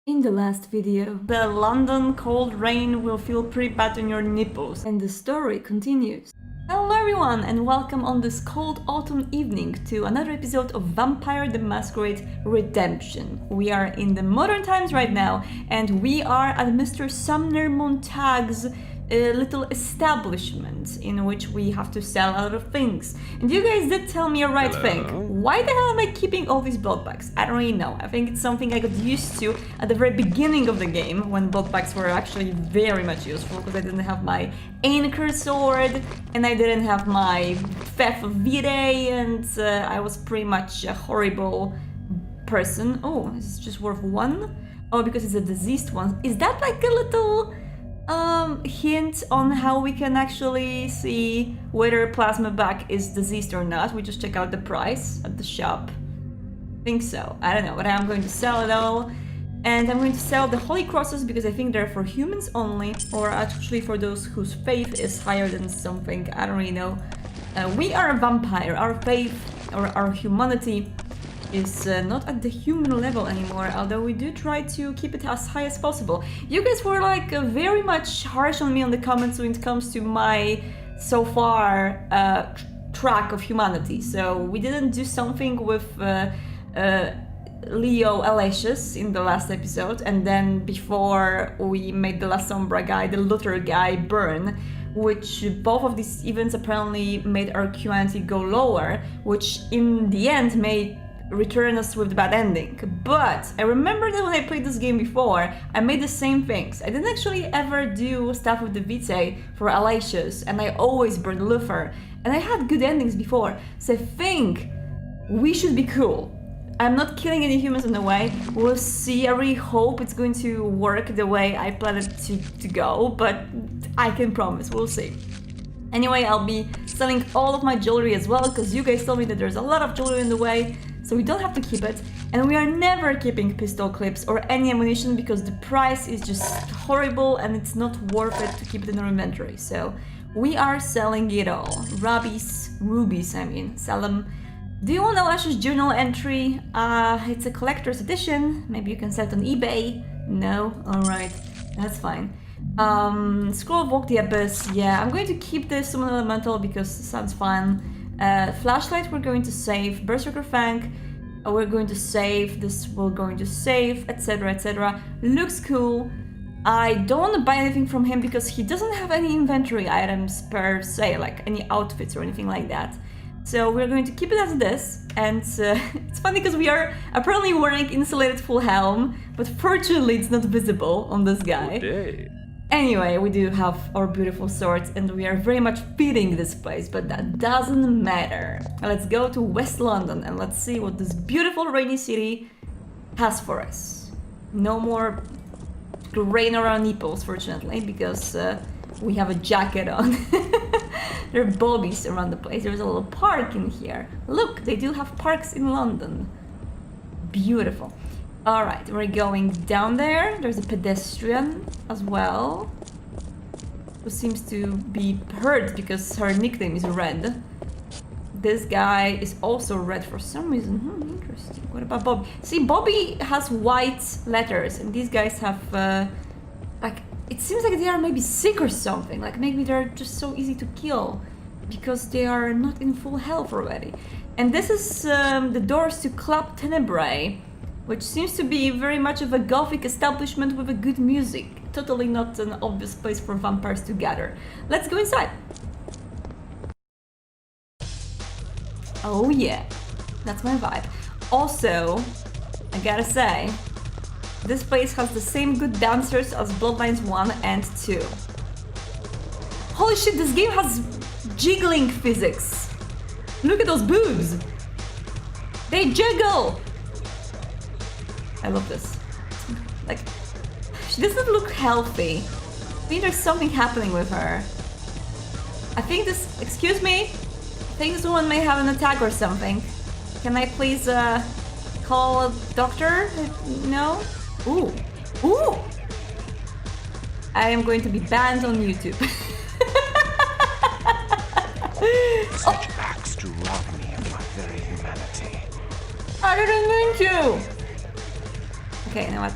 In the last video, the London cold rain will feel pretty bad on your nipples, and the story continues. Hello everyone, and welcome on this cold autumn evening to another episode of Vampire the Masquerade Redemption. We are in the modern times right now, and we are at Mr. Sumner Montag's little establishment in which we have to sell a lot of things. And you guys did tell me a right thing. Why the hell am I keeping all these blood bags? I don't really know. I think it's something I got used to at the very beginning of the game when blood bags were actually very much useful because I didn't have my anchor sword and I didn't have my Theft of Vitae and I was pretty much a horrible person. Oh, is this just worth one? Oh, because it's a diseased one. Is that like a little hint on how we can actually see whether a plasma bag is diseased or not? We just check out the price at the shop. Think so. I don't know, but I'm going to sell it all. And I'm going to sell the Holy Crosses because I think they're for humans only, or actually for those whose faith is higher than something. I don't really know. We are a vampire. Our faith or our humanity is not at the human level anymore, although we do try to keep it as high as possible. You guys were like very much harsh on me on the comments when it comes to my so far track of humanity. So we didn't do something with Leo Alatius in the last episode, and then before we made the La Sombra guy, the Luther guy, burn, which both of these events apparently made our humanity go lower, which in the end made return us with the bad ending. But I remember that when I played this game before, I made the same things. I didn't actually ever do stuff with the Vitae for Alatius, and I always burned Luther, and I had good endings before, so I think we should be cool. I'm not killing any humans on the way. We'll see. I really hope it's going to work the way I planned it to go, but I can promise, we'll see. Anyway, I'll be selling all of my jewelry as well, because you guys told me that there's a lot of jewelry in the way, so we don't have to keep it. And we are never keeping pistol clips or any ammunition because the price is just horrible and it's not worth it to keep it in our inventory. So we are selling it all. Rubies, I mean, sell them. Do you want Alash's journal entry? It's a collector's edition. Maybe you can sell it on eBay. No? Alright, that's fine. Scroll of Walk the Abyss. Yeah, I'm going to keep this Summon Elemental because it sounds fun. Flashlight we're going to save, Berserker Fang we're going to save, this we're going to save, etc, etc. Looks cool. I don't want to buy anything from him because he doesn't have any inventory items per se, like any outfits or anything like that. So we're going to keep it as it is, and it's funny because we are apparently wearing insulated full helm, but fortunately it's not visible on this guy. Good. Anyway, we do have our beautiful swords and we are very much feeding this place, but that doesn't matter. Let's go to West London and let's see what this beautiful rainy city has for us. No more rain around nipples, fortunately, because we have a jacket on. There are bobbies around the place. There's a little park in here. Look, they do have parks in London. Beautiful. Alright, we're going down there. There's a pedestrian as well, who seems to be hurt because her nickname is Red. This guy is also red for some reason. Interesting. What about Bobby? See, Bobby has white letters, and these guys have, like, it seems like they are maybe sick or something. Like, maybe they're just so easy to kill because they are not in full health already. And this is the doors to Club Tenebrae, which seems to be very much of a gothic establishment with a good music. Totally not an obvious place for vampires to gather. Let's go inside. Oh yeah, that's my vibe. Also, I gotta say, this place has the same good dancers as Bloodlines 1 and 2. Holy shit, this game has jiggling physics. Look at those boobs. They jiggle. I love this. Like, she doesn't look healthy. I think there's something happening with her. I think this... Excuse me? I think this woman may have an attack or something. Can I please, call a doctor? No? Ooh. Ooh! I am going to be banned on YouTube. Such acts to rob me of my very humanity. I didn't mean to! Okay, you know what?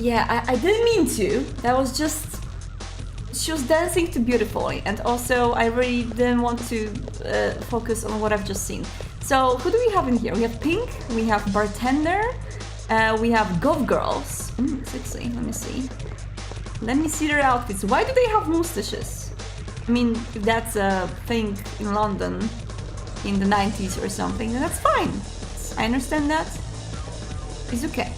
Yeah, I didn't mean to. That was just... She was dancing too beautifully, and also I really didn't want to focus on what I've just seen. So, who do we have in here? We have Pink, we have Bartender, we have Golf Girls. Sexy, let me see. Let me see their outfits. Why do they have mustaches? I mean, if that's a thing in London in the 90s or something, then that's fine. I understand that. It's okay.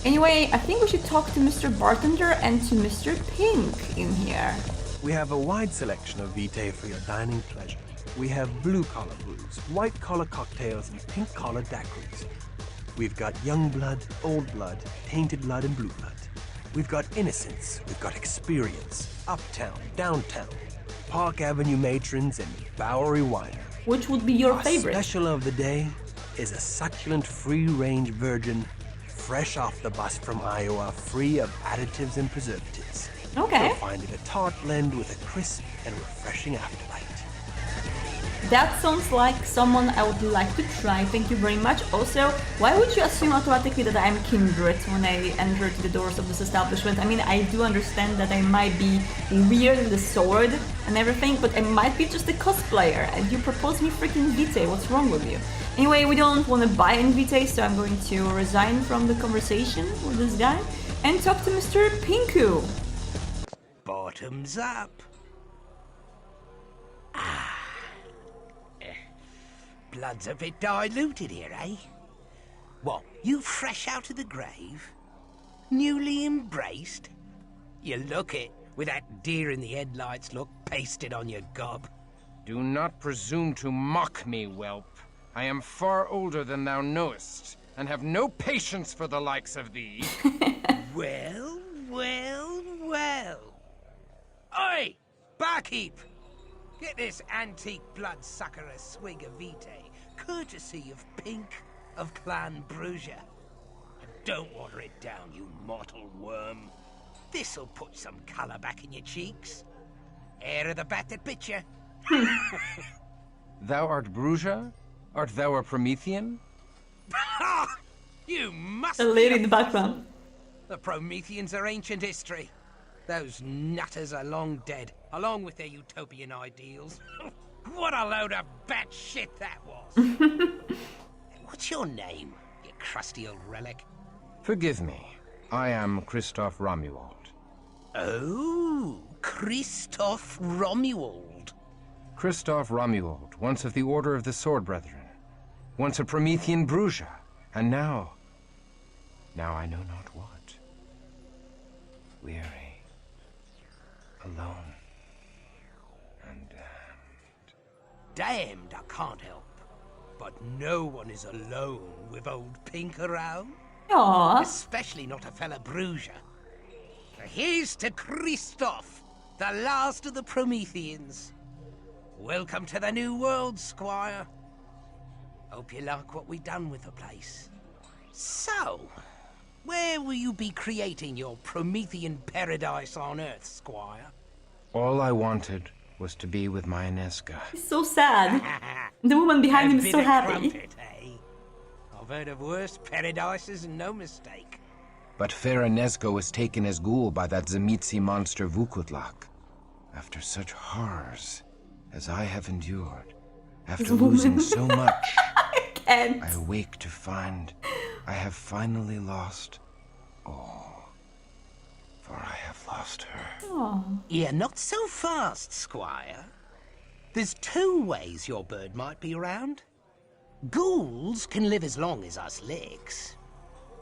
Anyway, I think we should talk to Mr. Bartender and to Mr. Pink in here. We have a wide selection of vitae for your dining pleasure. We have blue-collar brews, white-collar cocktails, and pink-collar daiquiris. We've got young blood, old blood, tainted blood, and blue blood. We've got innocence, we've got experience, uptown, downtown, Park Avenue matrons, and Bowery winer. Which would be your favorite? Our special of the day is a succulent free-range virgin, fresh off the bus from Iowa, free of additives and preservatives. Okay. You'll find it a tart blend with a crisp and refreshing afterbite. That sounds like someone I would like to try, thank you very much. Also, why would you assume automatically that I am kindred when I enter the doors of this establishment? I mean, I do understand that I might be weird with the sword and everything, but I might be just a cosplayer, and you propose me freaking vitae, what's wrong with you? Anyway, we don't want to buy any vitae, so I'm going to resign from the conversation with this guy and talk to Mr. Pinku. Bottoms up. Blood's a bit diluted here, eh? What, you fresh out of the grave? Newly embraced? You look it, with that deer in the headlights look pasted on your gob. Do not presume to mock me, whelp. I am far older than thou knowest, and have no patience for the likes of thee. Well, well, well. Oi, barkeep! Get this antique bloodsucker a swig of vitae, courtesy of Pink of Clan Bruges. And don't water it down, you mortal worm. This'll put some colour back in your cheeks. Air of the bat that bit you. Thou art Bruges? Art thou a Promethean? You must The lady be in the background. The Prometheans are ancient history. Those nutters are long dead, along with their utopian ideals. What a load of bat shit that was! What's your name, you crusty old relic? Forgive me. I am Christoph Romuald. Oh, Christoph Romuald. Christoph Romuald, once of the Order of the Sword Brethren. Once a Promethean Bruges, and now I know not what. Weary, alone, and Damned I can't help. But no one is alone with old Pink around. Aww. Especially not a fella Bruges. Now here's to Christoph, the last of the Prometheans. Welcome to the new world, Squire. Hope you like what we done with the place. So, where will you be creating your Promethean paradise on Earth, Squire? all I wanted was to be with my Inesca. He's so sad. The woman behind him is so happy. Crumpet, eh? I've heard of worse paradises and no mistake. But fair Inesca was taken as ghoul by that Zemitsi monster Vukutlak. After such horrors as I have endured, after losing so much, And I awake to find I have finally lost all. For I have lost her. Yeah, not so fast, Squire. There's two ways your bird might be around. Ghouls can live as long as us licks.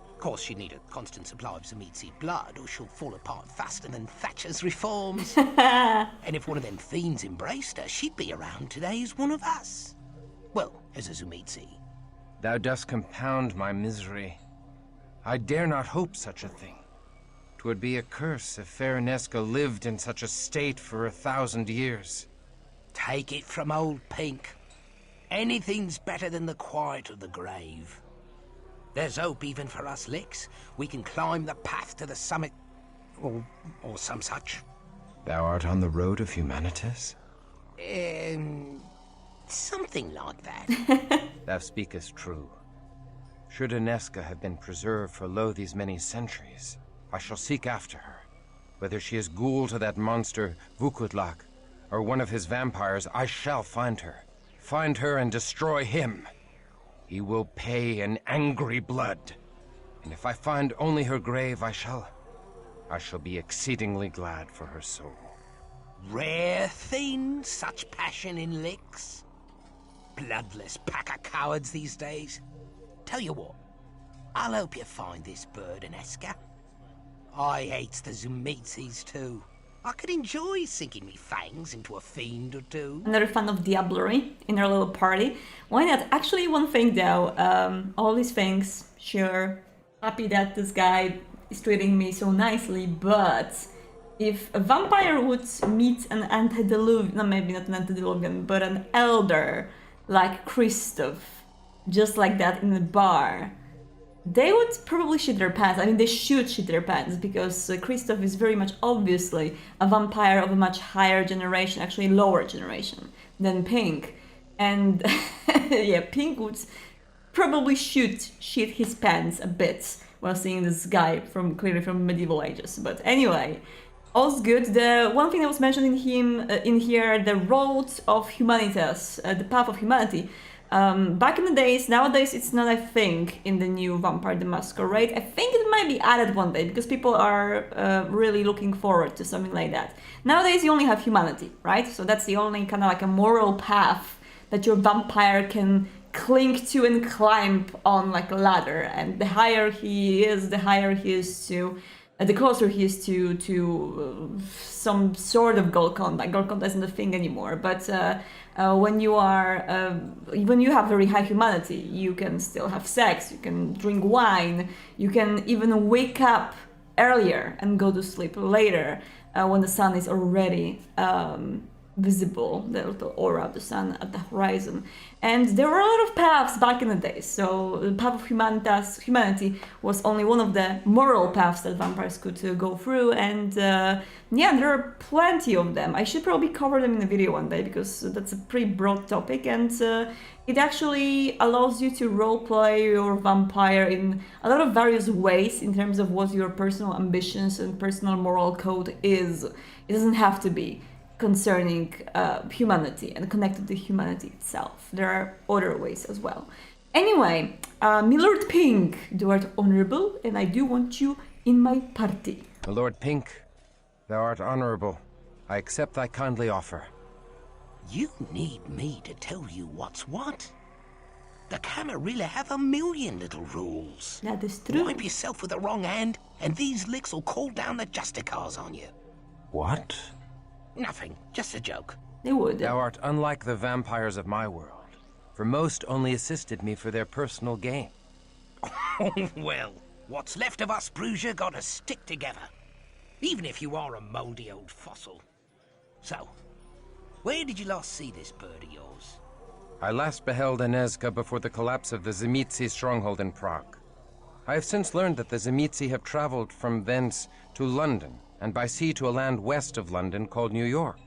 Of course, she'd need a constant supply of Zemitsi blood, or she'll fall apart faster than Thatcher's reforms. And if one of them fiends embraced her, she'd be around today as one of us. Well, as a Zemitsi. Thou dost compound my misery. I dare not hope such a thing. 'Twould be a curse if fair Inesca lived in such a state for 1,000 years. Take it from old Pink. Anything's better than the quiet of the grave. There's hope even for us licks. We can climb the path to the summit. Or some such. Thou art on the road of humanitas? Something like that. Thou speakest true. Should Inesca have been preserved for lo these many centuries, I shall seek after her. Whether she is ghoul to that monster Vukutlak, or one of his vampires, I shall find her. Find her and destroy him. He will pay in angry blood. And if I find only her grave, I shall be exceedingly glad for her soul. Rare thing, such passion in licks. Bloodless pack of cowards these days. Tell you what, I'll help you find this bird and Eska. I hates the Zumitsis too. I could enjoy sinking me fangs into a fiend or two. Another fan of diablerie in our little party. Why not? Actually, one thing though, all these things, sure, happy that this guy is treating me so nicely, but if a vampire would meet an antediluvian, no, maybe not an antediluvian, but an elder like Christoph, just like that in a bar, they would probably shit their pants. I mean, they should shit their pants because Christoph is very much obviously a vampire of a much higher generation, actually lower generation than Pink. And yeah, Pink would probably shit his pants a bit while seeing this guy clearly from medieval ages. But anyway, all's good. The one thing that was mentioned in him in here, the road of humanitas, the path of humanity. Back in the days, nowadays it's not a thing in the new Vampire the Masquerade. I think it might be added one day because people are really looking forward to something like that. Nowadays you only have humanity, right? So that's the only kind of like a moral path that your vampire can cling to and climb on like a ladder. And the higher he is, the closer he is to some sort of gold contact. Gold contact isn't a thing anymore, but when you have very high humanity, you can still have sex, you can drink wine, you can even wake up earlier and go to sleep later when the sun is already visible, the little aura of the sun at the horizon. And there were a lot of paths back in the day, so the path of humanity was only one of the moral paths that vampires could go through, and yeah, there are plenty of them. I should probably cover them in a video one day because that's a pretty broad topic, and it actually allows you to roleplay your vampire in a lot of various ways in terms of what your personal ambitions and personal moral code is. It doesn't have to be concerning humanity and connected to humanity itself. There are other ways as well. Anyway, Milord Pink, thou art honorable, and I do want you in my party. Lord Pink, thou art honorable. I accept thy kindly offer. You need me to tell you what's what? The Camarilla have a million little rules. That is true. Wipe yourself with the wrong hand, and these licks will call down the Justicars on you. What? Nothing, just a joke. They would. Thou art unlike the vampires of my world, for most only assisted me for their personal gain. Oh, well, what's left of us, Brugia, gotta stick together. Even if you are a mouldy old fossil. So, where did you last see this bird of yours? I last beheld Aneska before the collapse of the Zimitsi stronghold in Prague. I have since learned that the Zimitsi have traveled from thence to London, and by sea to a land west of London called New York.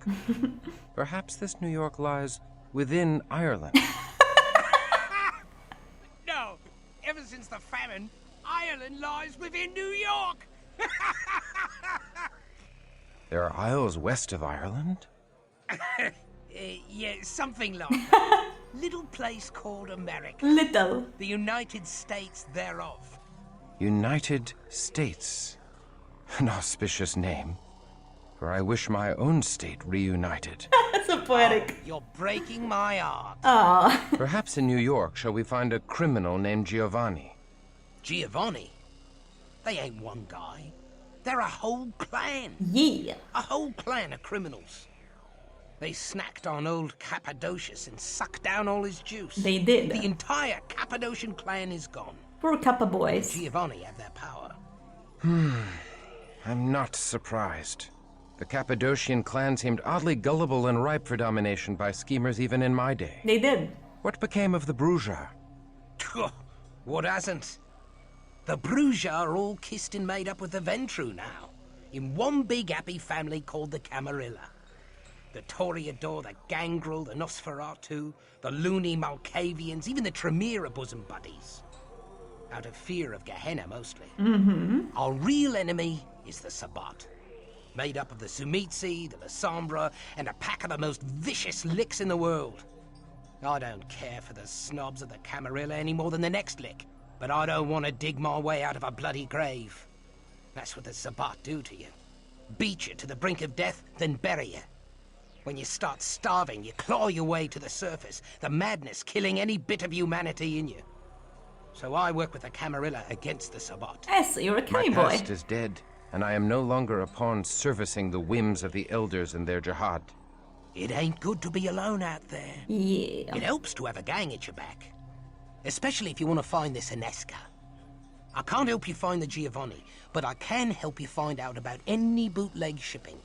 Perhaps this New York lies within Ireland. No, ever since the famine, Ireland lies within New York. There are isles west of Ireland? Yeah, something like that. Little place called America. Little. The United States thereof. United States. An auspicious name, for I wish my own state reunited. That's so poetic. You're breaking my heart. Ah. Perhaps in New York shall we find a criminal named Giovanni. Giovanni? They ain't one guy. They're a whole clan. Yeah. A whole clan of criminals. They snacked on old Cappadocius and sucked down all his juice. They did. The entire Cappadocian clan is gone. Poor Kappa boys. Giovanni have their power. I'm not surprised. The Cappadocian clan seemed oddly gullible and ripe for domination by schemers even in my day. They did. What became of the Bruja? What hasn't? The Bruja are all kissed and made up with the Ventru now, in one big happy family called the Camarilla. The Toreador, the Gangrel, the Nosferatu, the loony Malkavians, even the Tremere are bosom buddies. out of fear of Gehenna mostly. Mm-hmm. Our real enemy is the Sabbat, made up of the Sumitsi, the Lasombra, and a pack of the most vicious licks in the world. I don't care for the snobs of the Camarilla any more than the next lick, but I don't want to dig my way out of a bloody grave. That's what the Sabbat do to you. Beat you to the brink of death, then bury you. When you start starving, you claw your way to the surface, the madness killing any bit of humanity in you. So I work with the Camarilla against the Sabbat. Yes, you're a My Kenny boy. past is dead, and I am no longer a pawn servicing the whims of the elders and their jihad. It ain't good to be alone out there. Yeah. It helps to have a gang at your back. Especially if you want to find this Inesca. I can't help you find the Giovanni, but I can help you find out about any bootleg shipping.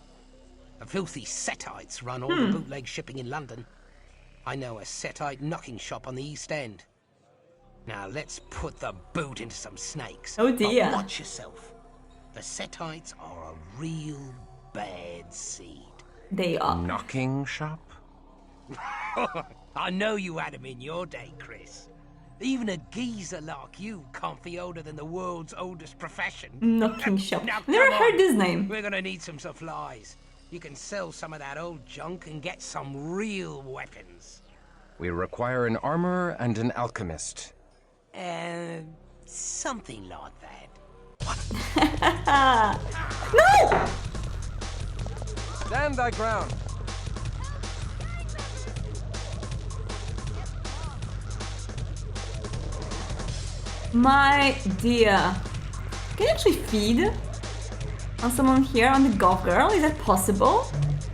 The filthy Setites run all the bootleg shipping in London. I know a Setite knocking shop on the East End. Now let's put the boot into some snakes. Oh dear. But watch yourself. The Setites are a real bad seed. They are. Knocking shop? I know you had them in your day, Chris. Even a geezer like you can't be older than the world's oldest profession. Knocking shop. Now, Never come heard on. this name. We're gonna need some supplies. You can sell some of that old junk and get some real weapons. We require an armorer and an alchemist. Something like that. No! Stand thy ground. My dear. Can you actually feed on someone here, on the golf girl? Is that possible?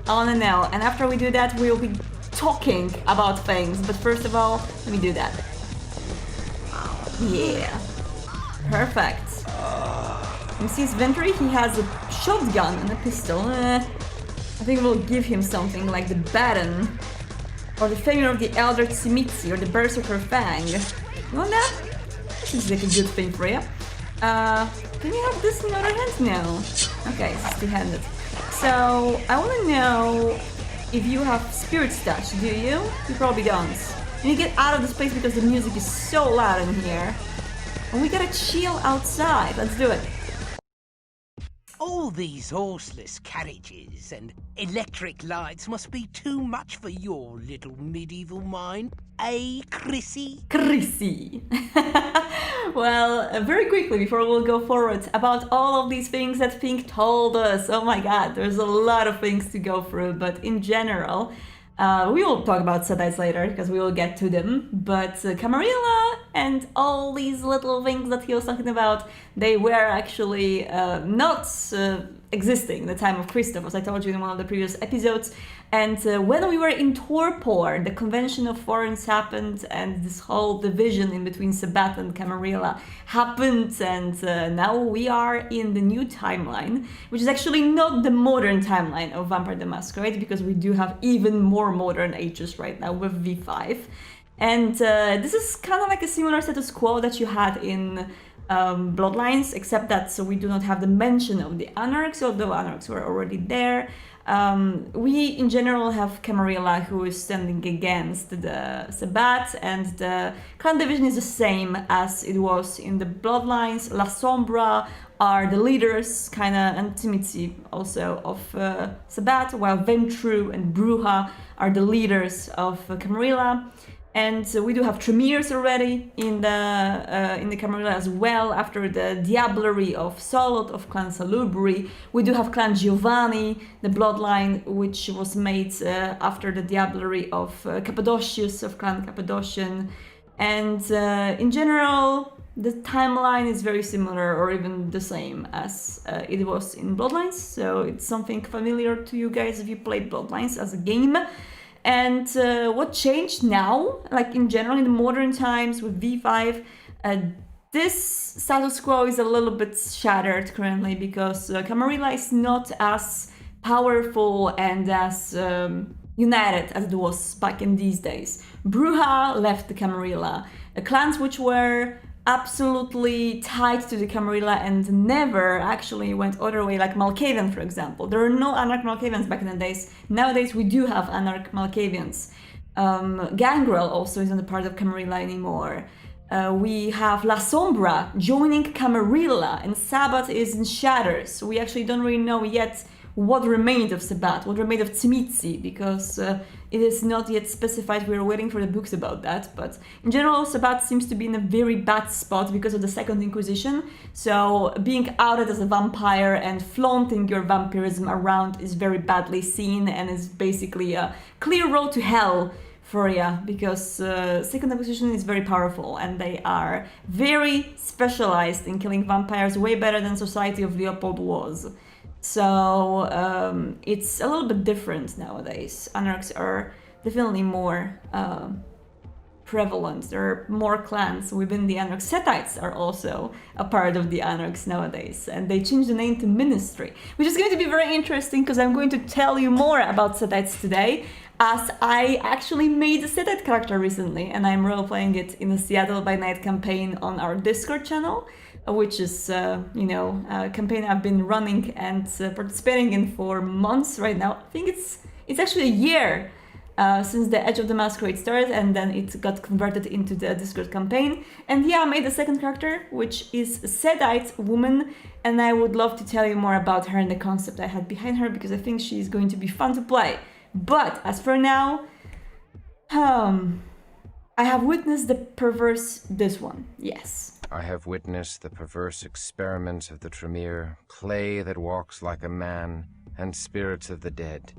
I wanna know. And after we do that, we'll be talking about things. But first of all, let me do that. Yeah. Perfect. You see his inventory? He has a shotgun and a pistol. I think we'll give him something like the baton. Or the Failure of the Elder Tsimitsi, or the Berserker Fang. You want that? Seems like a good thing for you. Can you have this in your other hand? No. Okay, it's two-handed. So, I want to know if you have Spirit Touch, do you? You probably don't. And you get out of this place because the music is so loud in here. And we gotta chill outside. Let's do it. All these horseless carriages and electric lights must be too much for your little medieval mind, eh, Chrissy? Chrissy. Well, very quickly before we'll go forward about all of these things that Pink told us. Oh my god, there's a lot of things to go through, but in general, we will talk about Setites later because we will get to them. But Camarilla and all these little things that he was talking about, they were actually not existing in the time of Christoph, as I told you in one of the previous episodes. And when we were in Torpor, the Convention of Thorns happened, and this whole division in between Sabbat and Camarilla happened, and now we are in the new timeline, which is actually not the modern timeline of Vampire the Masquerade, because we do have even more modern ages right now with V5. And this is kind of like a similar status quo that you had in Bloodlines, except that so we do not have the mention of the Anarchs, although Anarchs were already there. We in general have Camarilla, who is standing against the Sabbat, and the clan division is the same as it was in the Bloodlines. La Sombra are the leaders, kinda, and Tsimitsi also of Sabbat, while Ventru and Bruja are the leaders of Camarilla. And we do have Tremirs already in the Camarilla as well, after the diablerie of Solot, of Clan Salubri. We do have Clan Giovanni, the bloodline, which was made after the diablerie of Cappadocius, of Clan Cappadocian. And in general, the timeline is very similar, or even the same as it was in Bloodlines. So it's something familiar to you guys if you played Bloodlines as a game. And what changed now, like in general in the modern times with V5, this status quo is a little bit shattered currently, because Camarilla is not as powerful and as united as it was back in these days. Bruja left the Camarilla. Clans which were absolutely tied to the Camarilla and never actually went other way, like Malkavian, for example. There were no Anarch Malkavians back in the days. Nowadays we do have Anarch Malkavians. Gangrel also isn't a part of Camarilla anymore. We have La Sombra joining Camarilla, and Sabbath is in Shatters. We actually don't really know yet what remained of Sabbath, what remained of Tzimitzi, because it is not yet specified. We're waiting for the books about that. But in general, Sabbath seems to be in a very bad spot because of the Second Inquisition. So being outed as a vampire and flaunting your vampirism around is very badly seen, and is basically a clear road to hell for you, because Second Inquisition is very powerful, and they are very specialized in killing vampires, way better than Society of Leopold was. So it's a little bit different nowadays. Anarchs are definitely more prevalent. There are more clans within the Anarchs. Setites are also a part of the Anarchs nowadays, and they changed the name to Ministry, which is going to be very interesting because I'm going to tell you more about Setites today, as I actually made a Setite character recently, and I'm role-playing it in the Seattle by Night campaign on our Discord channel, which is, a campaign I've been running and participating in for months right now. I think it's actually a year since the Edge of the Masquerade started, and then it got converted into the Discord campaign. And yeah, I made a second character, which is a Sedite woman, and I would love to tell you more about her and the concept I had behind her, because I think she's going to be fun to play. But as for now, I have witnessed the perverse this one, yes. I have witnessed the perverse experiments of the Tremere, clay that walks like a man, and spirits of the dead.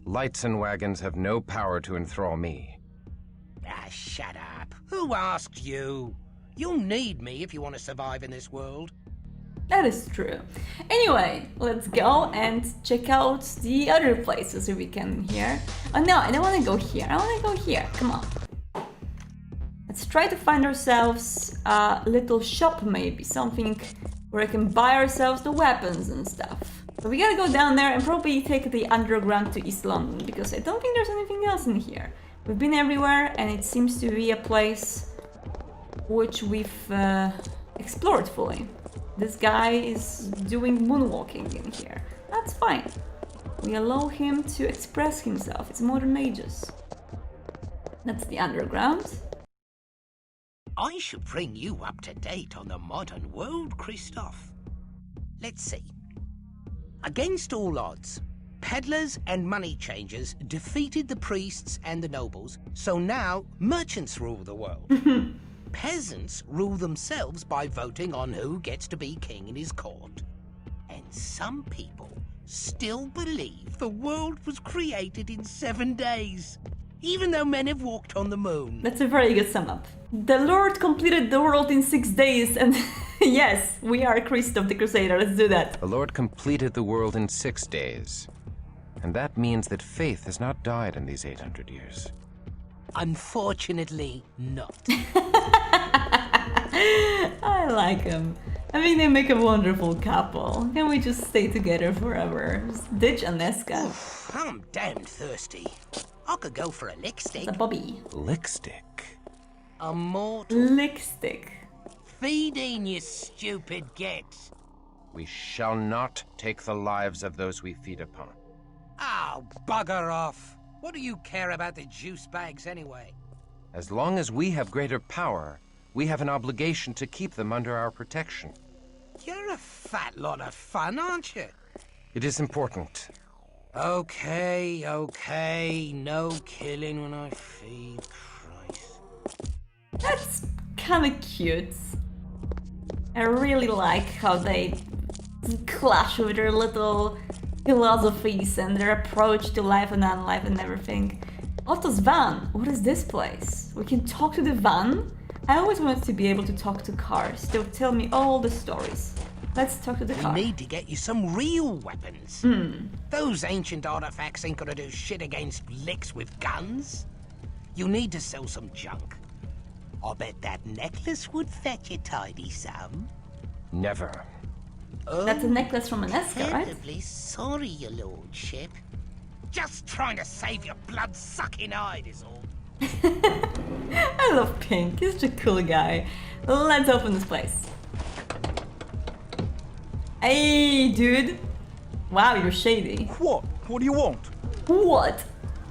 Lights and wagons have no power to enthrall me. Ah, shut up. Who asked you? You'll need me if you want to survive in this world. That is true. Anyway, let's go and check out the other places we can here. Oh no, I don't want to go here. I want to go here. Come on. Let's try to find ourselves a little shop, maybe. Something where we can buy ourselves the weapons and stuff. So we gotta go down there and probably take the underground to East London, because I don't think there's anything else in here. We've been everywhere, and it seems to be a place which we've explored fully. This guy is doing moonwalking in here. That's fine. We allow him to express himself. It's modern ages. That's the underground. I should bring you up to date on the modern world, Christoph. Let's see. Against all odds, peddlers and money changers defeated the priests and the nobles, so now merchants rule the world. Peasants rule themselves by voting on who gets to be king in his court. And some people still believe the world was created in 7 days, even though men have walked on the moon. That's a very good sum up. The Lord completed the world in 6 days, and yes, we are Christoph the Crusader, let's do that. The Lord completed the world in 6 days, and that means that faith has not died in these 800 years. Unfortunately, not. I like them. I mean, they make a wonderful couple. Can we just stay together forever? Just ditch Aneska. Oof, I'm damn thirsty. I could go for a lick stick. It's a Bobby. Lickstick. A mortal. Lick stick. Feeding, you stupid git. We shall not take the lives of those we feed upon. Oh, bugger off. What do you care about the juice bags anyway? As long as we have greater power, we have an obligation to keep them under our protection. You're a fat lot of fun, aren't you? It is important. Okay, no killing when I feed, Christ. That's kinda cute. I really like how they clash with their little philosophies and their approach to life and non-life and everything. Otto's van. What is this place? We can talk to the van? I always wanted to be able to talk to cars. They'll tell me all the stories. Let's talk to the car. We need to get you some real weapons. Those ancient artifacts ain't gonna do shit against licks with guns. You need to sell some junk. I bet that necklace would fetch a tidy sum. Never. That's a necklace from Aneska, right? Terribly sorry, your lordship. Just trying to save your blood-sucking hide is all. I love Pink. He's such a cool guy. Let's open this place. Hey, dude. Wow, you're shady. What? What do you want? What?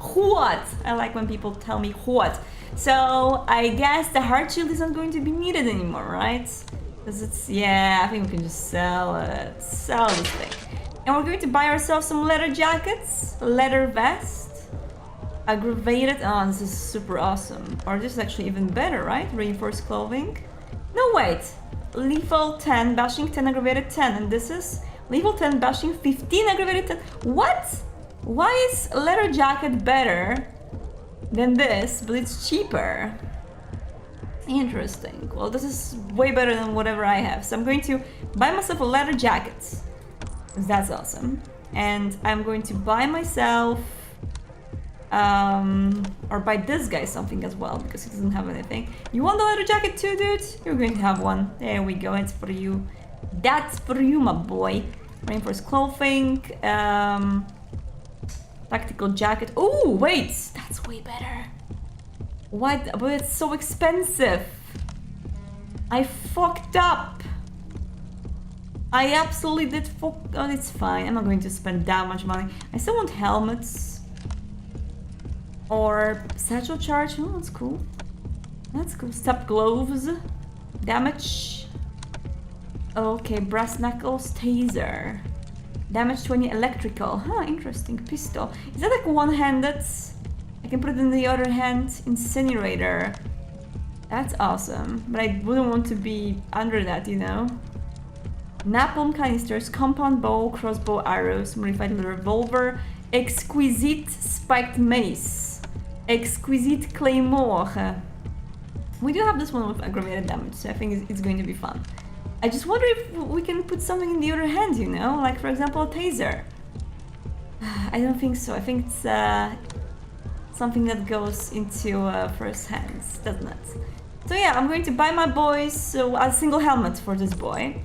What? I like when people tell me what. So I guess the heart shield isn't going to be needed anymore, right? Because it's, yeah, I think we can just sell it. Sell this thing. And we're going to buy ourselves some leather jackets, leather vest, aggravated. Oh, this is super awesome. Or this is actually even better, right? Reinforced clothing. No, wait. Lethal 10, bashing 10, aggravated 10. And this is lethal 10, bashing 15, aggravated 10. What? Why is leather jacket better than this, but it's cheaper? Interesting. Well, this is way better than whatever I have. So I'm going to buy myself a leather jacket. That's awesome. And I'm going to buy myself... or buy this guy something as well, because he doesn't have anything. You want the leather jacket too, dude? You're going to have one. There we go, it's for you. That's for you, my boy. Reinforced clothing. Tactical jacket. Oh, wait! That's way better. Why? But it's so expensive. I fucked up. I absolutely did fuck... Oh, it's fine. I'm not going to spend that much money. I still want helmets. Or satchel charge. Oh, that's cool. That's cool. Step gloves. Damage. Okay, brass knuckles. Taser. Damage 20 electrical. Huh, interesting. Pistol. Is that like one-handed? I can put it in the other hand. Incinerator. That's awesome. But I wouldn't want to be under that, you know? Napalm canisters, compound bow, crossbow arrows, modified revolver, exquisite spiked mace, exquisite claymore. We do have this one with aggravated damage, so I think it's going to be fun. I just wonder if we can put something in the other hand, you know? Like, for example, a taser. I don't think so. I think it's something that goes into first hands, doesn't it? So yeah, I'm going to buy my boys a single helmet for this boy.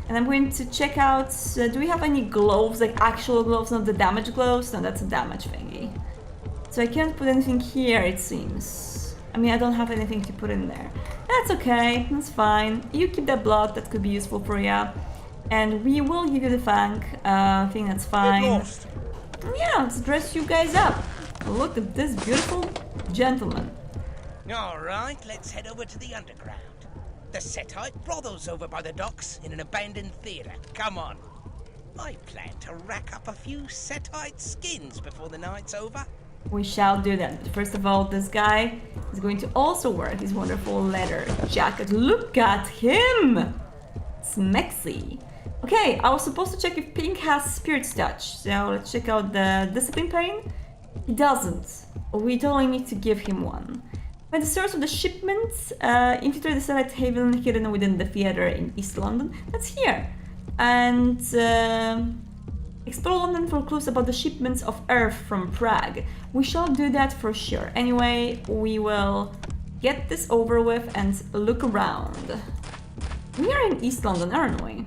And I'm going to check out, do we have any gloves, like actual gloves, not the damage gloves? No, that's a damage thingy. So I can't put anything here, it seems. I mean, I don't have anything to put in there. That's okay, that's fine. You keep that blood, that could be useful for you. And we will give you the fang, I think that's fine. Yeah, let's dress you guys up. Look at this beautiful gentleman. All right, let's head over to the underground. The Setite brothel's over by the docks in an abandoned theatre. Come on. I plan to rack up a few Setite skins before the night's over. We shall do that. But first of all, this guy is going to also wear his wonderful leather jacket. Look at him! Smexy. Okay, I was supposed to check if Pink has Spirit's Touch. So let's check out the Discipline Pain. He doesn't. We totally need to give him one. By the source of the shipment, infiltrate the Setite haven hidden within the theatre in East London. That's here. And explore London for clues about the shipments of earth from Prague. We shall do that for sure. Anyway, we will get this over with and look around. We are in East London, aren't we?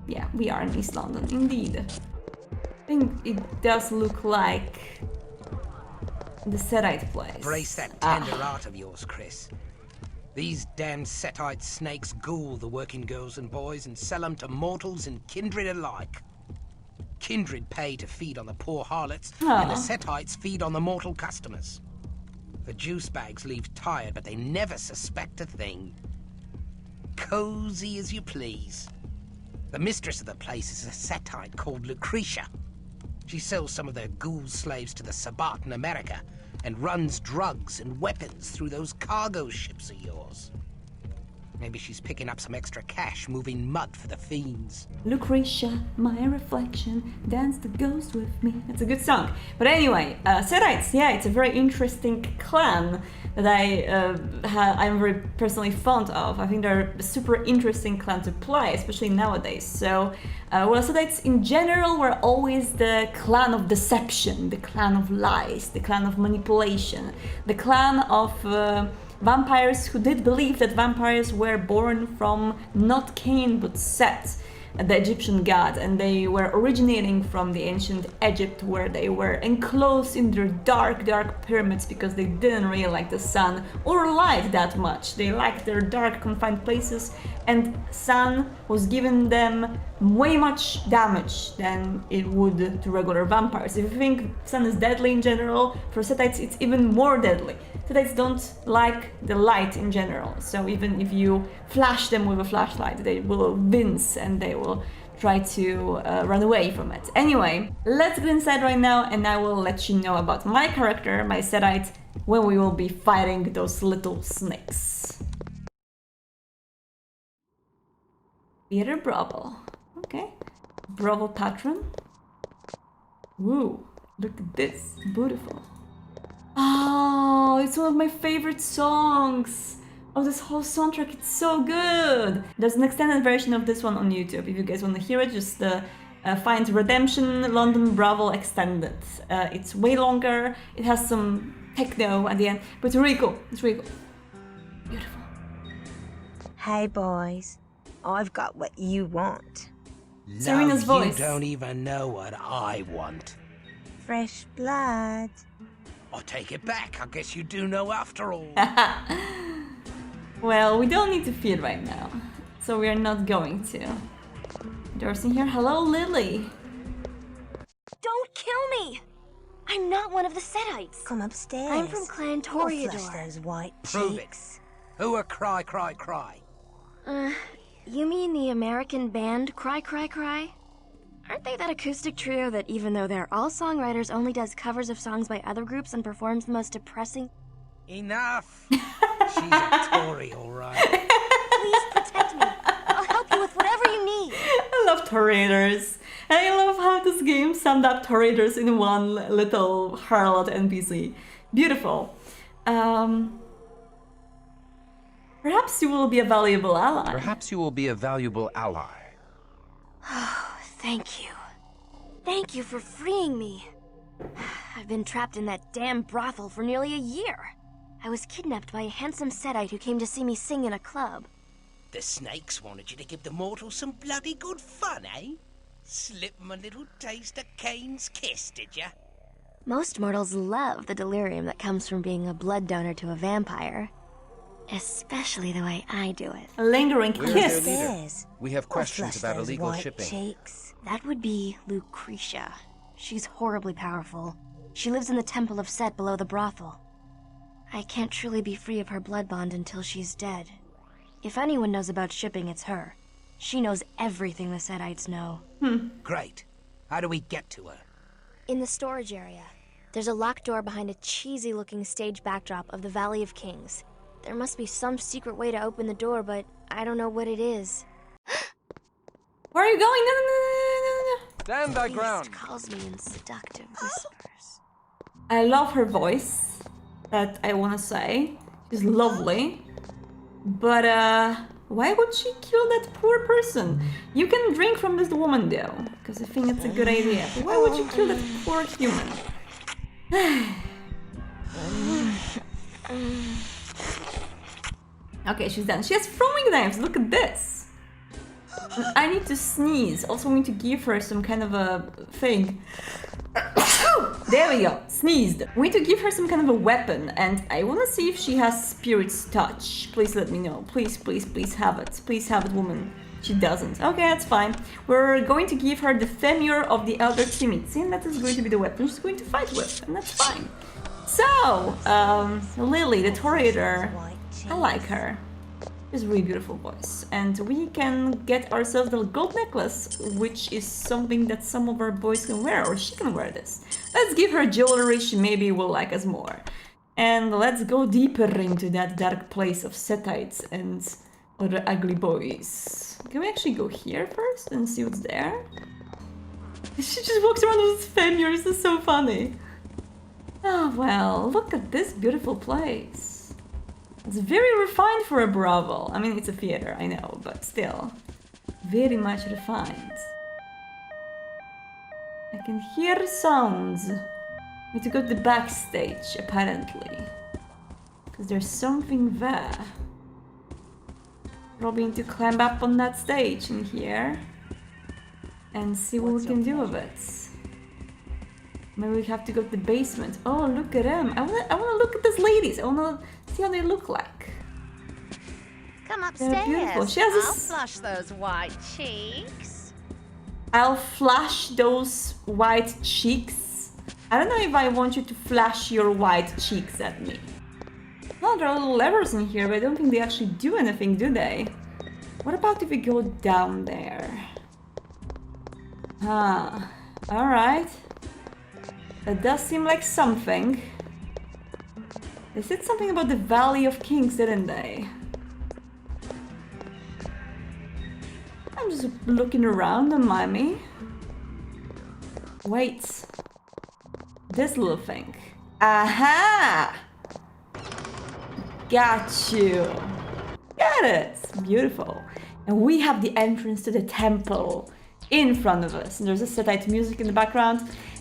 Yeah, we are in East London, indeed. I think it does look like the Setite place. Brace that tender heart of yours, Chris. These damn Setite snakes ghoul the working girls and boys and sell them to mortals and kindred alike. Kindred pay to feed on the poor harlots, and the Setites feed on the mortal customers. The juice bags leave tired, but they never suspect a thing. Cozy as you please. The mistress of the place is a Setite called Lucretia. She sells some of their ghoul slaves to the Sabbat in America and runs drugs and weapons through those cargo ships of yours. Maybe she's picking up some extra cash moving mud for the fiends. Lucretia, my reflection, dance the ghost with me. It's a good song. But anyway, Setites, yeah, it's a very interesting clan that I'm very personally fond of. I think they're a super interesting clan to play, especially nowadays. So, well, Setites in general were always the clan of deception, the clan of lies, the clan of manipulation, the clan of vampires who did believe that vampires were born from not Cain but Set, the Egyptian god, and they were originating from the ancient Egypt, where they were enclosed in their dark pyramids because they didn't really like the sun or light that much. They liked their dark confined places, and sun was giving them way much damage than it would to regular vampires. If you think sun is deadly in general, for Setites it's even more deadly. Setites don't like the light in general. So even if you flash them with a flashlight, they will wince and they will try to run away from it. Anyway, let's get inside right now and I will let you know about my character, my Setite, when we will be fighting those little snakes. Peter Brothel. Okay. Brothel patron. Woo, look at this. Beautiful. Oh, it's one of my favorite songs of this whole soundtrack. It's so good. There's an extended version of this one on YouTube. If you guys want to hear it, just find Redemption London Brothel Extended. It's way longer. It has some techno at the end, but it's really cool. It's really cool. Beautiful. Hey boys, I've got what you want. Serena's voice. You don't even know what I want. Fresh blood. I take it back. I guess you do know after all. Well, we don't need to feed right now, so we are not going to. Doors in here. Hello, Lily. Don't kill me! I'm not one of the Setites. Come upstairs. I'm from Clan We'll flush Toreador. those white Prove it. cheeks. Who are Cry, Cry, Cry? You mean the American band Cry Cry Cry? Aren't they that acoustic trio that even though they're all songwriters only does covers of songs by other groups and performs the most depressing... Enough! She's a Tory, all right. Please protect me. I'll help you with whatever you need. I love Toreadors. And I love how this game summed up Toreadors in one little harlot NPC. Beautiful. Perhaps you will be a valuable ally. Perhaps you will be a valuable ally. Thank you. Thank you for freeing me. I've been trapped in that damn brothel for nearly a year. I was kidnapped by a handsome Setite who came to see me sing in a club. The snakes wanted you to give the mortals some bloody good fun, eh? Slip 'em a little taste of Cain's kiss, did ya? Most mortals love the delirium that comes from being a blood donor to a vampire. Especially the way I do it. A lingering Where's kiss. their leader? Upstairs. We have We'll questions flush about those illegal white shipping. cheeks. That would be Lucretia. She's horribly powerful. She lives in the Temple of Set below the brothel. I can't truly be free of her blood bond until she's dead. If anyone knows about shipping, it's her. She knows everything the Setites know. Great. How do we get to her? In the storage area, there's a locked door behind a cheesy-looking stage backdrop of the Valley of Kings. There must be some secret way to open the door, but I don't know what it is. Where are you going? No, no, no, no, no, no. Stand thy Beast ground. calls me in seductive whispers. I love her voice. That I want to say. She's lovely. But, why would she kill that poor person? You can drink from this woman, though. Because I think it's a good idea. But why would you kill that poor human? Okay, she's done. She has throwing knives. Look at this. I need to sneeze. Also, we need to give her some kind of a thing. There we go. Sneezed. We need to give her some kind of a weapon, and I want to see if she has Spirit's Touch. Please let me know. Please, please, please have it. Please have it, woman. She doesn't. Okay, that's fine. We're going to give her the Femur of the Elder Timid. See, that is going to be the weapon she's going to fight with, and that's fine. So, Lily, the Toreador, I like her. She has a really beautiful voice. And we can get ourselves the gold necklace, which is something that some of our boys can wear, or she can wear this. Let's give her jewelry, she maybe will like us more. And let's go deeper into that dark place of Setites and other ugly boys. Can we actually go here first and see what's there? She just walks around with his fingers, this is so funny. Oh well, look at this beautiful place. It's very refined for a brothel. I mean, it's a theater, I know, but still. Very much refined. I can hear sounds. I need to go to the backstage, apparently. Because there's something there. Probably need to climb up on that stage in here. And see what we can do with it. Maybe we have to go to the basement. Oh, look at them. I wanna look at these ladies. I wanna see how they look like. Come They're beautiful. upstairs. She has I'll this... flush those white cheeks. I'll flash those white cheeks. I don't know if I want you to flash your white cheeks at me. Oh, there are little levers in here, but I don't think they actually do anything, do they? What about if we go down there? Ah, alright. That does seem like something. They said something about the Valley of Kings, didn't they? I'm just looking around, don't mind me. Wait. This little thing. Aha! Got you. Got it. Beautiful. And we have the entrance to the temple in front of us. And there's a Setite music in the background.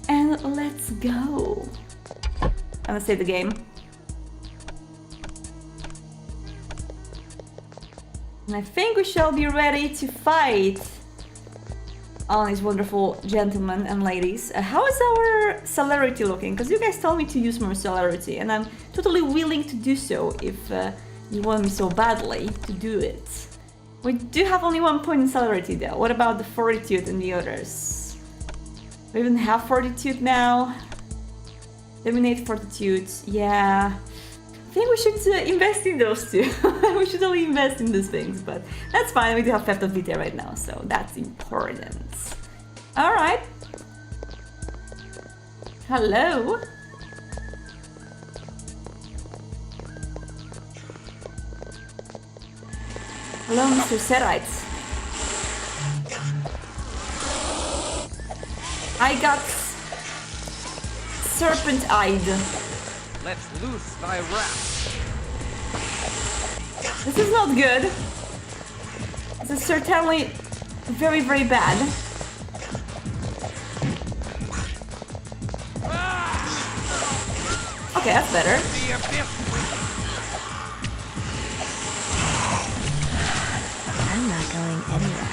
And let's go. I'm gonna save the game. And I think we shall be ready to fight all these wonderful gentlemen and ladies. How is our celerity looking? Because you guys told me to use more celerity, and I'm totally willing to do so if you want me so badly to do it. We do have only 1 point in celerity though. What about the fortitude and the others? We even have fortitude now. Dominate fortitude, yeah. I think we should invest in those two. We should only invest in these things, but that's fine. We do have Theft of Vitae right now, so that's important. Alright. Hello. Hello, Mr. Setite. I got serpent-eyed. Let's loose thy wrath. This is not good. This is certainly very, very bad. Okay, that's better. I'm not going anywhere.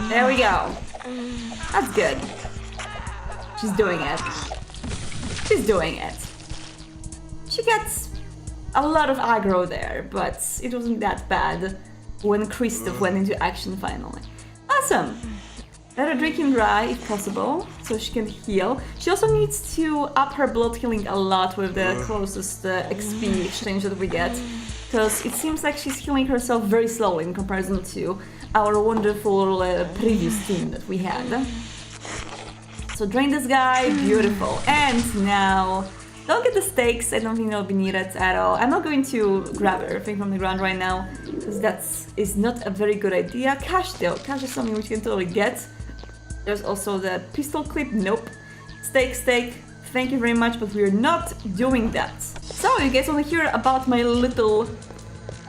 There we go. That's good. She's doing it. She's doing it. She gets a lot of aggro there, but it wasn't that bad when Christoph went into action finally. Awesome! Let her drink him dry if possible, so she can heal. She also needs to up her blood healing a lot with the closest XP exchange that we get, because it seems like she's healing herself very slowly in comparison to our wonderful previous team that we had. So drain this guy, beautiful. And now, don't get the stakes, I don't think they'll be needed at all. I'm not going to grab everything from the ground right now, because that is not a very good idea. Cash though, cash is something which you can totally get. There's also the pistol clip, nope. Steak, thank you very much, but we're not doing that. So you guys want to hear about my little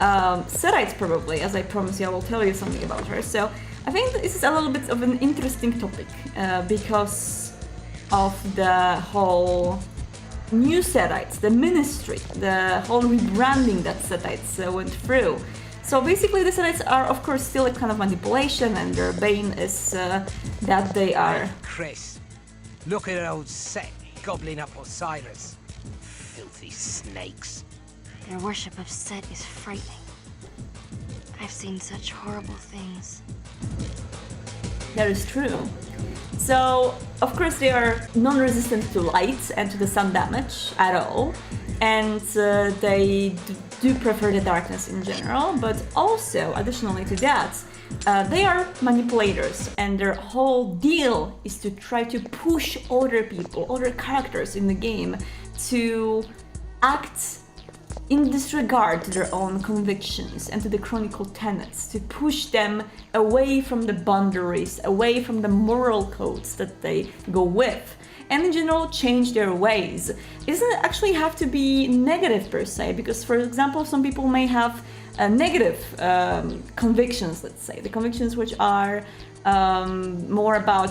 Setite probably, as I promised you I will tell you something about her. So I think this is a little bit of an interesting topic because of the whole new Setites, the ministry, the whole rebranding that Setites went through. So basically the Setites are of course still a kind of manipulation, and their bane is that they are... Chris, look at old Set gobbling up Osiris. Filthy snakes. Their worship of Set is frightening. I've seen such horrible things. That is true. So, of course, they are non-resistant to light and to the sun damage at all, and they do prefer the darkness in general, but also, additionally to that, they are manipulators, and their whole deal is to try to push other people, other characters in the game, to act in disregard to their own convictions and to the chronicle tenets, to push them away from the boundaries, away from the moral codes that they go with, and in general change their ways. It doesn't actually have to be negative per se, because for example some people may have negative convictions, let's say, the convictions which are more about,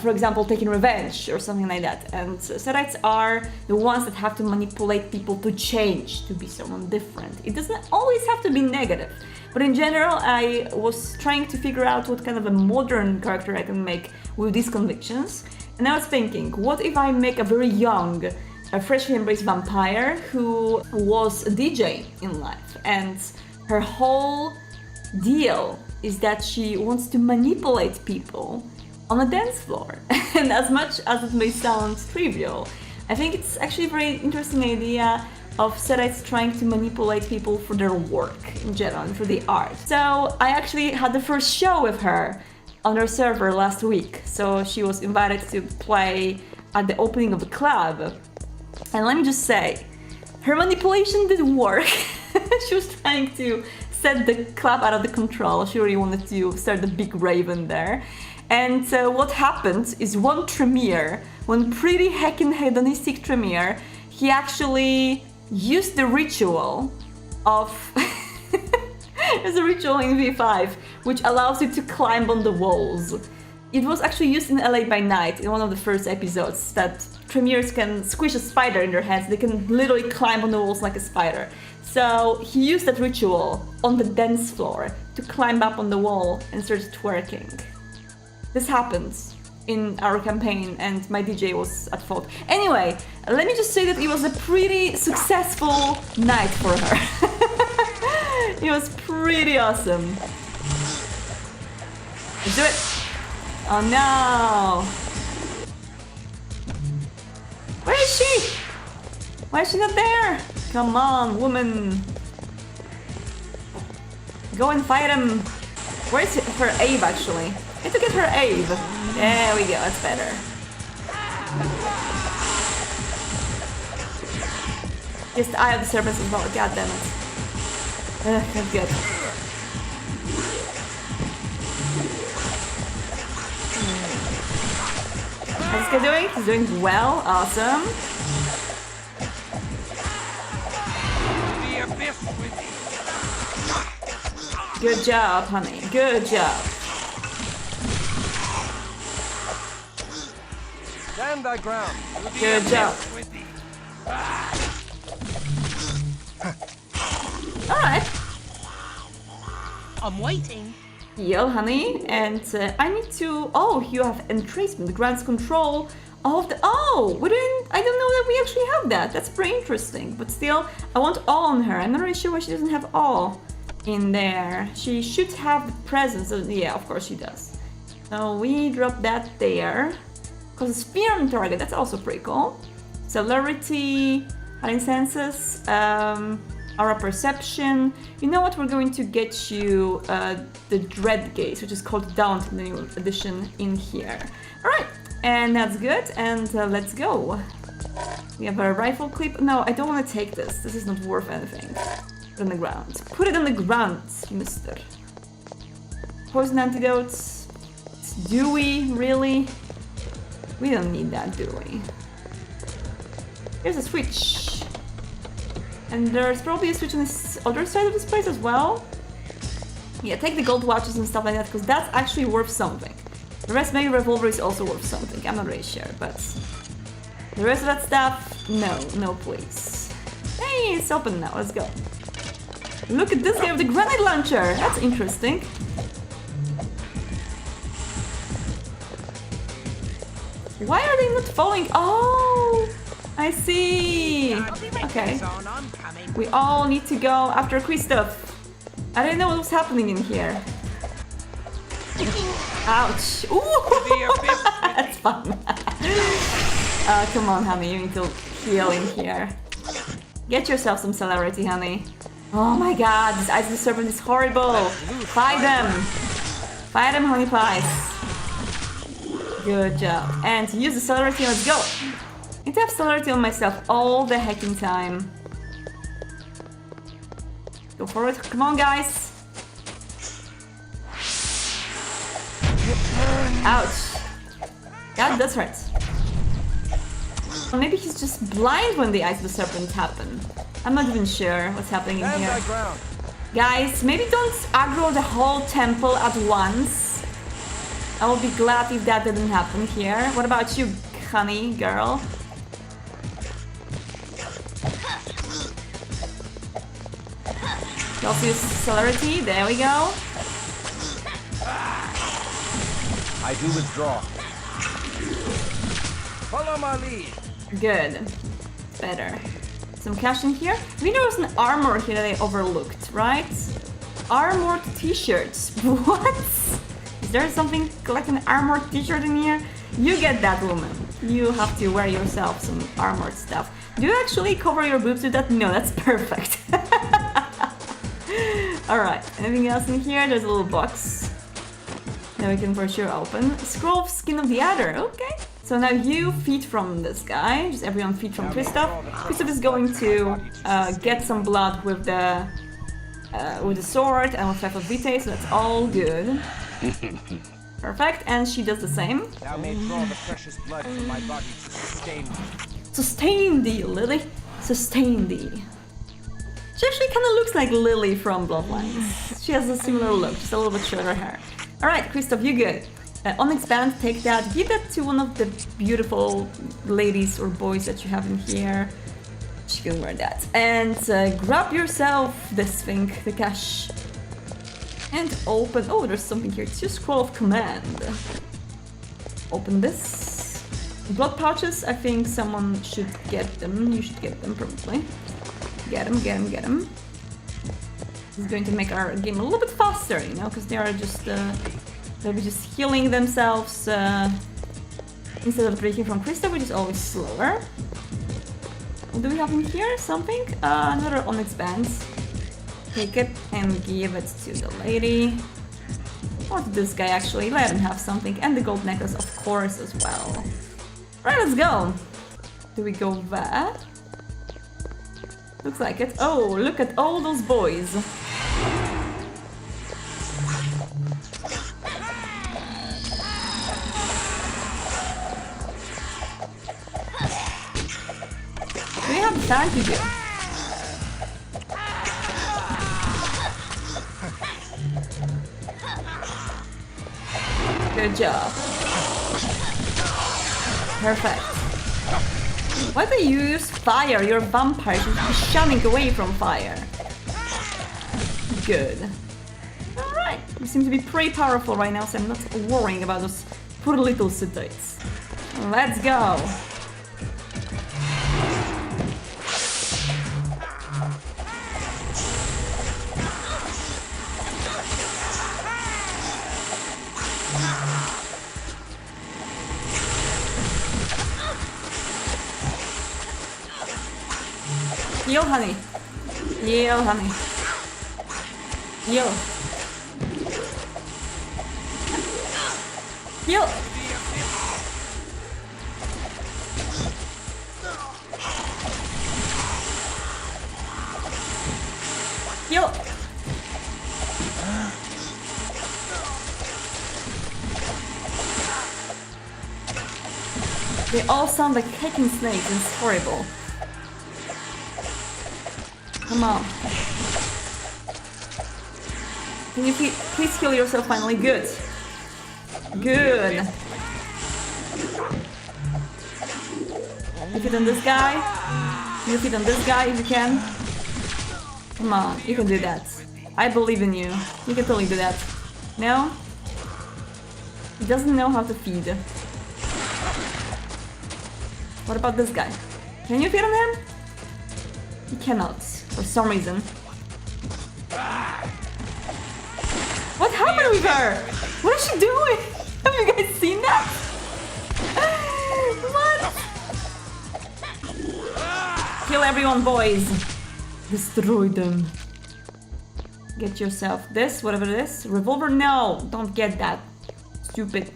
for example, taking revenge or something like that. And Setites are the ones that have to manipulate people to change, to be someone different. It doesn't always have to be negative, but in general I was trying to figure out what kind of a modern character I can make with these convictions. And I was thinking, what if I make a very young, a freshly embraced vampire who was a DJ in life, and her whole deal is that she wants to manipulate people on a dance floor. And as much as it may sound trivial, I think it's actually a very interesting idea of Setites trying to manipulate people for their work in general and for the art. So I actually had the first show with her on her server last week. So she was invited to play at the opening of the club. And let me just say, her manipulation didn't work. She was trying to set the club out of the control. She really wanted to start the big rave in there. And what happened is one pretty heckin' hedonistic Tremere, he actually used the ritual of... There's a ritual in V5 which allows you to climb on the walls. It was actually used in LA by Night in one of the first episodes, that Tremeres can squish a spider in their heads. They can literally climb on the walls like a spider. So he used that ritual on the dance floor to climb up on the wall and start twerking. This happened in our campaign and my DJ was at fault. Anyway, let me just say that it was a pretty successful night for her. It was pretty awesome. Let's do it! Oh no! Where is she? Why is she not there? Come on, woman! Go and fight him! Where's her Abe actually? I need to get her Abe. There we go, that's better. Just the Eye of the Serpent as well, god damn it. That's good. How's this guy doing? He's doing well, awesome. Good job, honey, good job. Stand thy ground. Good job. Alright. I'm waiting. Heal, honey, and I need to... Oh, you have entracement, grants control of the... Oh, I don't know that we actually have that. That's pretty interesting, but still, I want all on her. I'm not really sure why she doesn't have all in there. She should have the presence. Yeah, of course she does. So we drop that there. Because spear on target, that's also pretty cool. Celerity, hiding senses, aura perception. You know what? We're going to get you the Dread Gaze, which is called down to the new edition in here. Alright, and that's good, and let's go. We have a rifle clip. No, I don't want to take this. This is not worth anything. Put it on the ground. Put it on the ground, mister. Poison antidotes. Do we? Really? We don't need that, do we? Here's a switch. And there's probably a switch on this other side of this place as well. Yeah, take the gold watches and stuff like that, because that's actually worth something. The rest, maybe revolver is also worth something. I'm not really sure, but... The rest of that stuff, no please. Hey, it's open now, let's go. Look at this guy with the grenade launcher! That's interesting. Why are they not following? Oh, I see. Okay. We all need to go after Christoph. I didn't know what was happening in here. Ouch. Ooh, that's fun. Come on, honey, you need to heal in here. Get yourself some celerity, honey. Oh my god, this Ice of the Serpent is horrible. Fight them. Fight them, honey pies. Good job. And use the celerity, let's go! I need to have celerity on myself all the hecking time. Go for it, come on guys! Ouch! That does hurt. Or maybe he's just blind when the Ice of the Serpent happen. I'm not even sure what's happening in here. Guys, maybe don't aggro the whole temple at once. I will be glad if that didn't happen here. What about you, honey, girl? Also use celerity, there we go. I do withdraw. Follow my lead. Good. Better. Some cash in here. I mean, there was an armor here that I overlooked, right? armored t-shirts. What? Is there something like an armored t-shirt in here? You get that, woman. You have to wear yourself some armored stuff. Do you actually cover your boobs with that? No, that's perfect. Alright, anything else in here? There's a little box that we can for sure open. Scroll of Skin of the Adder, okay. So now you feed from this guy, just everyone feed from Kristoff. Kristoff is going to get some blood with the sword and with Pfeffer Vitae, so that's all good. Perfect, and she does the same. Thou may draw the precious blood from my body to sustain me. Sustain thee, Lily. Sustain thee. She actually kind of looks like Lily from Bloodlines. She has a similar look, just a little bit shorter hair. Alright, Kristoff, you good. Onyx Band, take that. Give that to one of the beautiful ladies or boys that you have in here. She can wear that. And grab yourself this thing, the cash. And open... Oh, there's something here. It's just Scroll of Command. Open this. Blood pouches, I think someone should get them. You should get them, probably. Get them, get them, get them. This is going to make our game a little bit faster, you know, because they are just... they'll be just healing themselves instead of drinking from Kristoff, which is always slower. What do we have in here? Something? Another Onyx Band. Take it and give it to the lady. Or to this guy, actually. Let him have something. And the gold necklace, of course, as well. Right, let's go. Do we go there? Looks like it. Oh, look at all those boys. We have time to do. Good job. Perfect. Why do you use fire? You're vampires. You should be shunning away from fire. Good. Alright. You seem to be pretty powerful right now, so I'm not worrying about those poor little Sithites. Let's go. Heal, honey. Heal, honey. Heal. Heal. Heal. They all sound like kicking snakes and it's horrible. Come on. Can you please heal yourself finally? Good. Good. You feed on this guy. You feed on this guy if you can. Come on, you can do that. I believe in you. You can totally do that. No? He doesn't know how to feed. What about this guy? Can you feed on him? He cannot. For some reason. What happened with her? What is she doing? Have you guys seen that? What? Kill everyone, boys. Destroy them. Get yourself this, whatever it is. Revolver? No, don't get that. Stupid.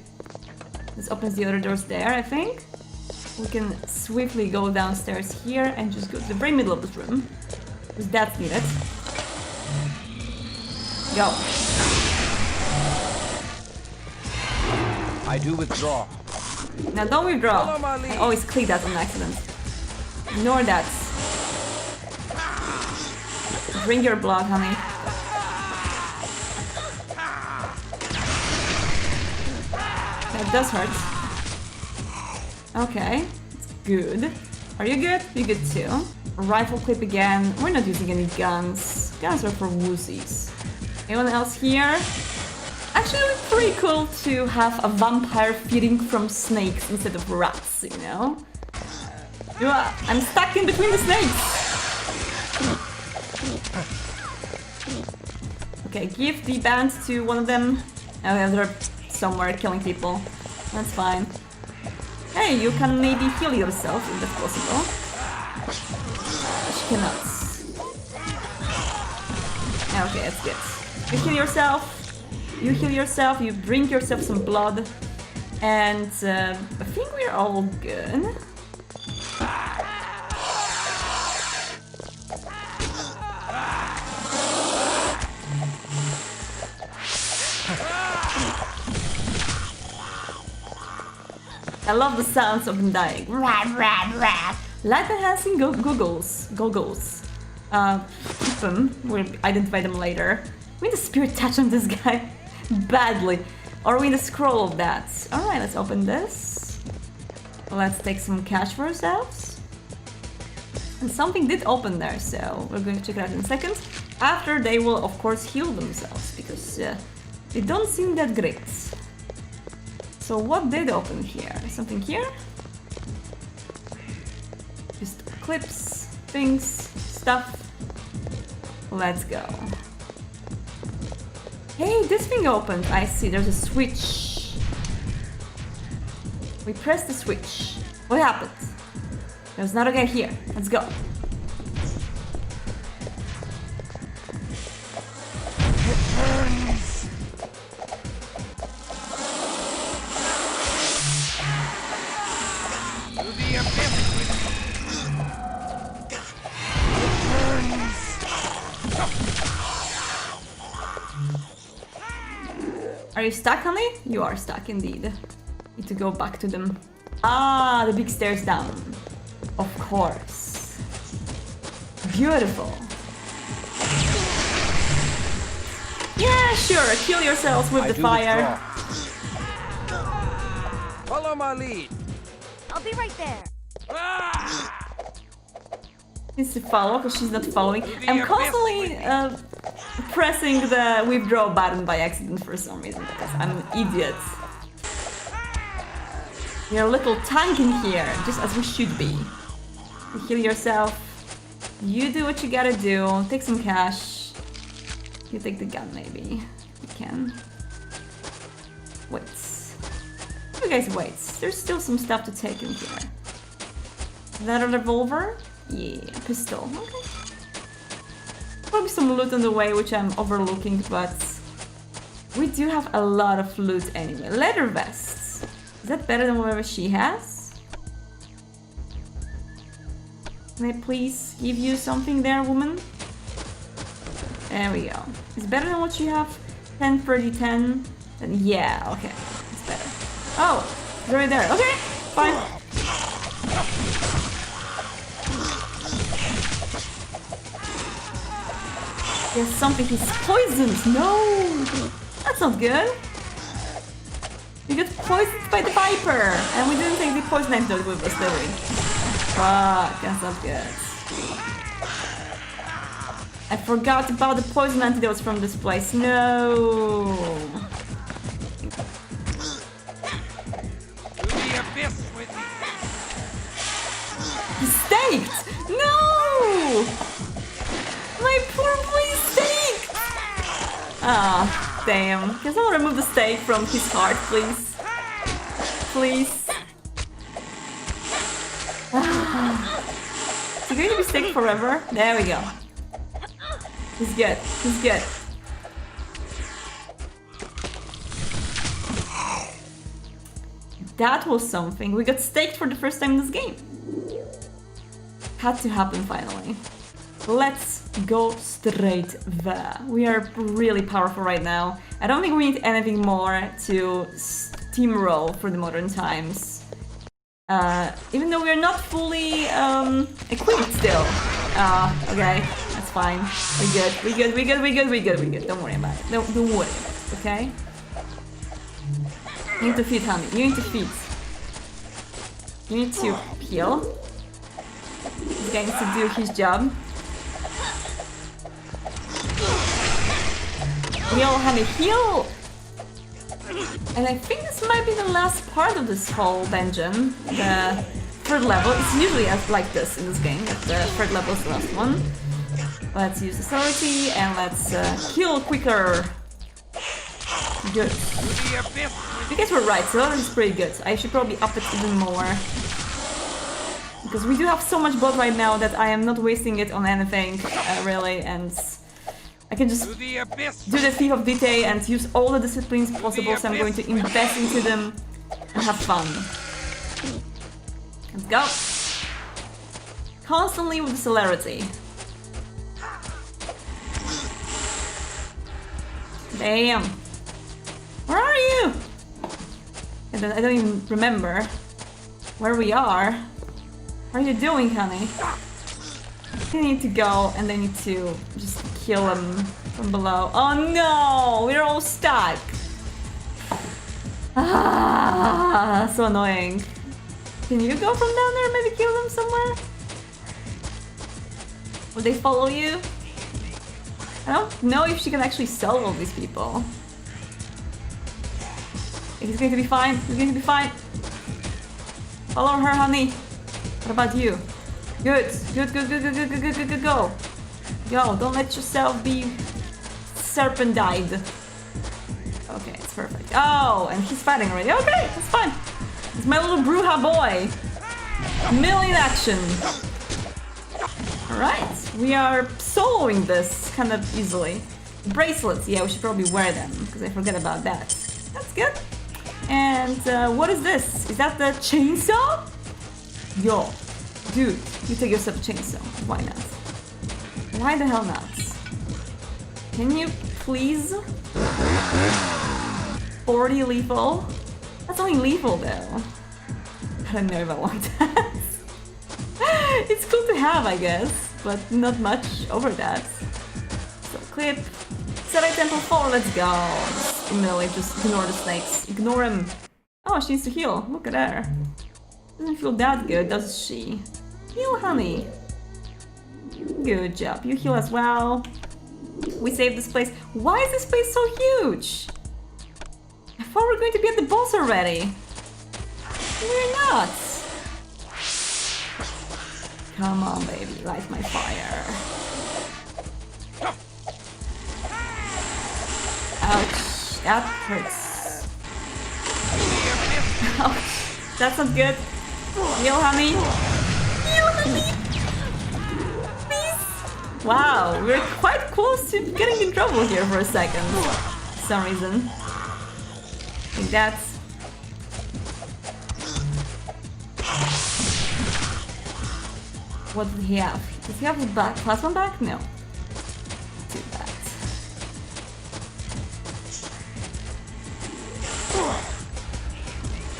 This opens the other doors there, I think. We can swiftly go downstairs here and just go to the very middle of this room. Because that's needed. Go. I do withdraw. Now don't withdraw. I always click that on accident. Ignore that. Drink your blood, honey. That does hurt. Okay, it's good. Are you good? You good too. Rifle clip again. We're not using any guns. Guns are for wussies. Anyone else here? Actually, it would be pretty cool to have a vampire feeding from snakes instead of rats, you know? I'm stuck in between the snakes! Okay, give the band to one of them. Oh, they're somewhere killing people. That's fine. Hey, you can maybe heal yourself if that's possible. She cannot. Okay, that's good. You heal yourself. You heal yourself. You drink yourself some blood. And I think we're all good. I love the sounds of them dying. Light enhancing goggles. Keep them. We'll identify them later. We need a spirit touch on this guy badly. Or we need a scroll of that. Alright, let's open this. Let's take some cash for ourselves. And something did open there, so we're going to check it out in a second. After they will, of course, heal themselves, because they don't seem that great. So what did open here? Something here? Just clips, things, stuff. Let's go. Hey, this thing opened. I see, there's a switch. We press the switch. What happened? There's another guy here. Let's go. Are you stuck, honey? You are stuck indeed. Need to go back to them. Ah, the big stairs down. Of course. Beautiful. Yeah, sure. Kill yourselves with the fire. Follow my lead. I'll be right there. Needs to follow because she's not following. I'm constantly pressing the withdraw button by accident for some reason because I'm an idiot. You're a little tank in here, just as we should be. You heal yourself. You do what you gotta do. Take some cash. You take the gun, maybe. You can. Wait. You guys wait. There's still some stuff to take in here. Is that a revolver? Yeah, pistol. Okay. Probably some loot on the way, which I'm overlooking, but we do have a lot of loot anyway. Leather vests. Is that better than whatever she has? Can I please give you something there, woman? There we go. It's better than what you have. 10, 30, 10. Then yeah, okay. It's better. Oh, it's right there. Okay, fine. There's something, he's poisoned! No! That's not good! We got poisoned by the Viper! And we didn't take the poison antidote with us, did we? Fuck, that's not good. I forgot about the poison antidotes from this place. No! He's staked! No! My poor boy is staked! Ah, damn. Can someone remove the stake from his heart, please? Please. Is he going to be staked forever? There we go. He's good. He's good. That was something. We got staked for the first time in this game. Had to happen finally. Let's go straight there. We are really powerful right now. I don't think we need anything more to steamroll for the modern times. Even though we're not fully equipped still. Okay, that's fine. We're good, we're good, we're good, we're good, we're good, we're good. Don't worry about it. Don't worry about it, okay? You need to feed, honey. You need to feed. You need to heal. This guy needs to do his job. Heal, honey, heal! And I think this might be the last part of this whole dungeon. The third level. It's usually like this in this game, but the third level is the last one. Let's use authority and let's kill quicker. Good. You guys were right, so is pretty good. I should probably up it even more. Because we do have so much blood right now that I am not wasting it on anything, really, and I can just do the Thief of Vitae and use all the disciplines possible, so I'm going to invest into them and have fun. Let's go. Constantly with the celerity. Damn. Where are you? I don't even remember where we are. What are you doing, honey? They need to go and they need to just kill him from below. Oh no! We're all stuck! Ah, so annoying. Can you go from down there and maybe kill them somewhere? Will they follow you? I don't know if she can actually sell all these people. He's going to be fine. He's going to be fine. Follow her, honey. What about you? Good. Good. Go. Go. Don't let yourself be serpent-eyed. Okay, it's perfect. Oh, and he's fighting already. Okay, that's fine. It's my little Bruja boy. Million action. Alright, we are soloing this kind of easily. Bracelets, yeah, we should probably wear them, because I forget about that. That's good. And what is this? Is that the chainsaw? Yo, dude, you take yourself a chainsaw. Why not? Why the hell not? Can you please? 40 lethal? That's only lethal though. I don't know if I want that. It's cool to have, I guess, but not much over that. So clip. Select Temple 4, let's go. Immediately just ignore the snakes. Ignore him. Oh, she needs to heal. Look at her. Doesn't feel that good, does she? Heal, honey. Good job. You heal as well. We saved this place. Why is this place so huge? I thought we were going to be at the boss already. We're not. Come on, baby. Light my fire. Ouch. That hurts. Ouch. That's not good. Heal, honey. Heal, honey. Please. Wow, we're quite close to getting in trouble here for a second. For some reason. Like that. What did he have? Does he have his back? Plasma back? No. Too bad.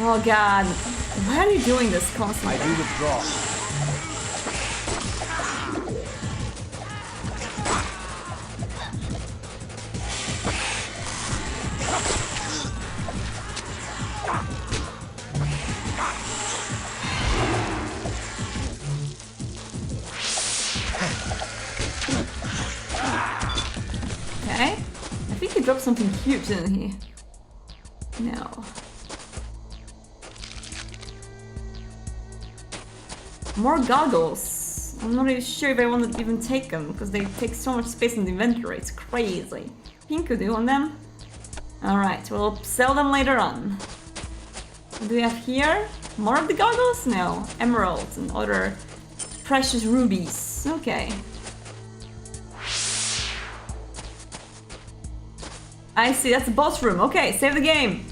Oh god. Why are you doing this constantly? I do withdraw. Okay. I think he dropped something huge, didn't he? No. More goggles. I'm not really sure if I want to even take them, because they take so much space in the inventory. It's crazy. Pinku, do you want them? Alright, we'll sell them later on. What do we have here? More of the goggles? No. Emeralds and other precious rubies. Okay. I see, that's the boss room. Okay, save the game.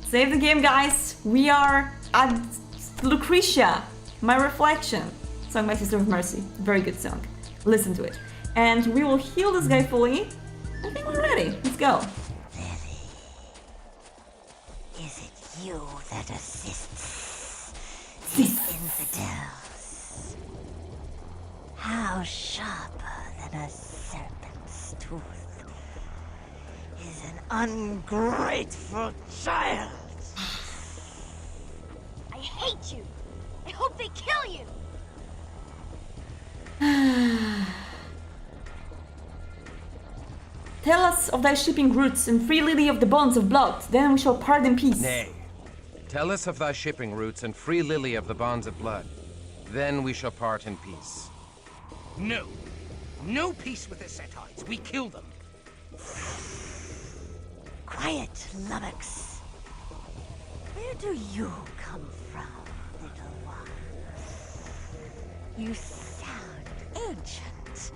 Save the game, guys. We are at Lucretia, My Reflection. Sung by Sister of Mercy. Very good song. Listen to it. And we will heal this guy fully. I think we're ready. Let's go. Is it you that assists these infidels? How sharper than a serpent's tooth is an ungrateful child. I hate you. I hope they kill you. Tell us of thy shipping routes and free Lily of the Bonds of Blood, then we shall part in peace. Nay. Tell us of thy shipping routes and free Lily of the Bonds of Blood. Then we shall part in peace. No. No peace with the Setites. We kill them. Quiet, lummox. Where do you come from, little one? You sound ancient,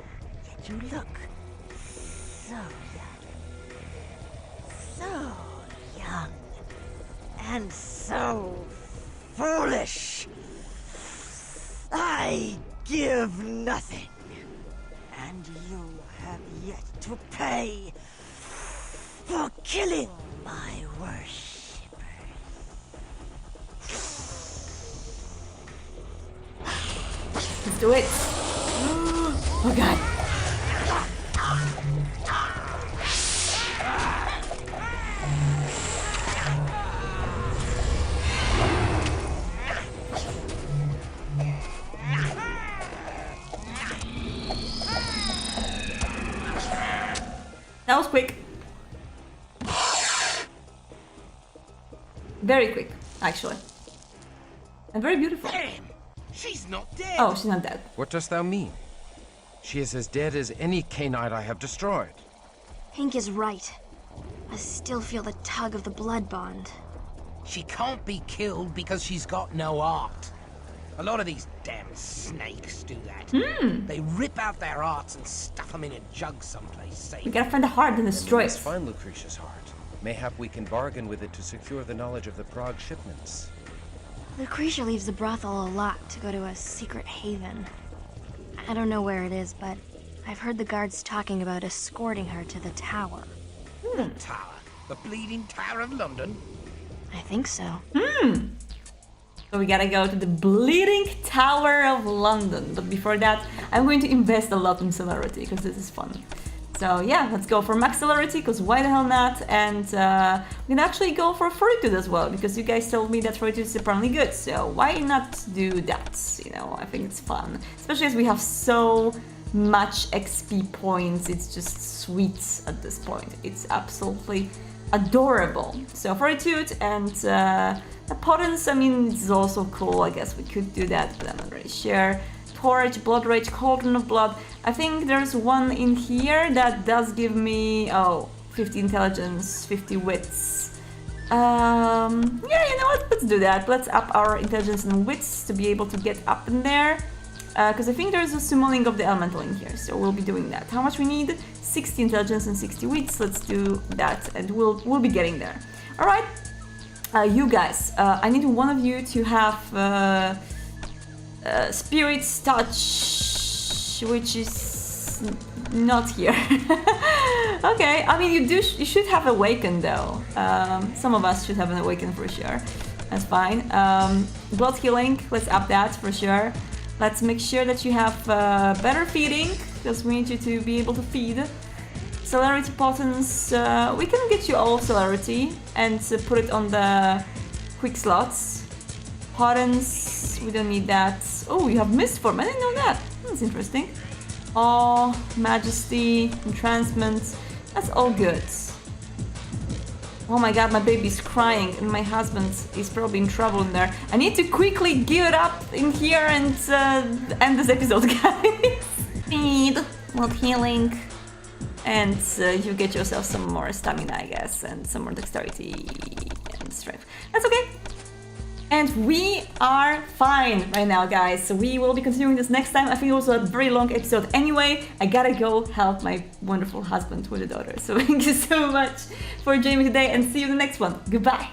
yet you look so young. So young. And so foolish. I give nothing. And you have yet to pay for killing my worshippers. Let's do it. Oh god. That was quick. Very quick, actually. And very beautiful. Damn! She's not dead! Oh, she's not dead. What dost thou mean? She is as dead as any Cainite I have destroyed. Hank is right. I still feel the tug of the blood bond. She can't be killed because she's got no heart. A lot of these damn snakes do that. They rip out their hearts and stuff them in a jug someplace safe. We gotta find the heart and destroy We it. must find Lucretia's heart. Mayhap we can bargain with it to secure the knowledge of the Prague shipments. Lucretia leaves the brothel a lot to go to a secret haven. I don't know where it is, but I've heard the guards talking about escorting her to the tower. What tower? The Bleeding Tower of London? I think so. So we gotta go to the Bleeding Tower of London. But before that, I'm going to invest a lot in celerity, because this is fun. So yeah, let's go for max celerity, because why the hell not? And we can actually go for fortitude as well, because you guys told me that fortitude is apparently good. So why not do that? You know, I think it's fun. Especially as we have so much XP points. It's just sweet at this point. It's absolutely adorable. So fortitude and potence, I mean, it's also cool. I guess we could do that, but I'm not really sure. Torch, Blood Rage, Cauldron of Blood. I think there's one in here that does give me 50 intelligence, 50 wits. Yeah, you know what? Let's do that. Let's up our intelligence and wits to be able to get up in there. Because I think there's a summoning of the elemental in here, so we'll be doing that. How much we need? 60 intelligence and 60 wits. Let's do that, and we'll be getting there. All right, you guys. I need one of you to have Spirit's Touch, which is not here. Okay, I mean you should have Awaken though. Some of us should have an Awaken for sure. That's fine. Blood Healing. Let's up that for sure. Let's make sure that you have better feeding, because we need you to be able to feed. Celerity Potence, we can get you all celerity and put it on the quick slots. Potence, we don't need that. Oh, you have Mist Form, I didn't know that. That's interesting. Awe, Majesty, Entrancement, that's all good. Oh my god, my baby's crying and my husband is probably in trouble in there. I need to quickly give it up in here and end this episode, guys. Feed, blood healing, and you get yourself some more stamina, I guess, and some more dexterity and strength. That's okay. And we are fine right now, guys. So we will be continuing this next time. I think it was a very long episode anyway. I gotta go help my wonderful husband with the daughter. So thank you so much for joining me today, and see you in the next one. Goodbye.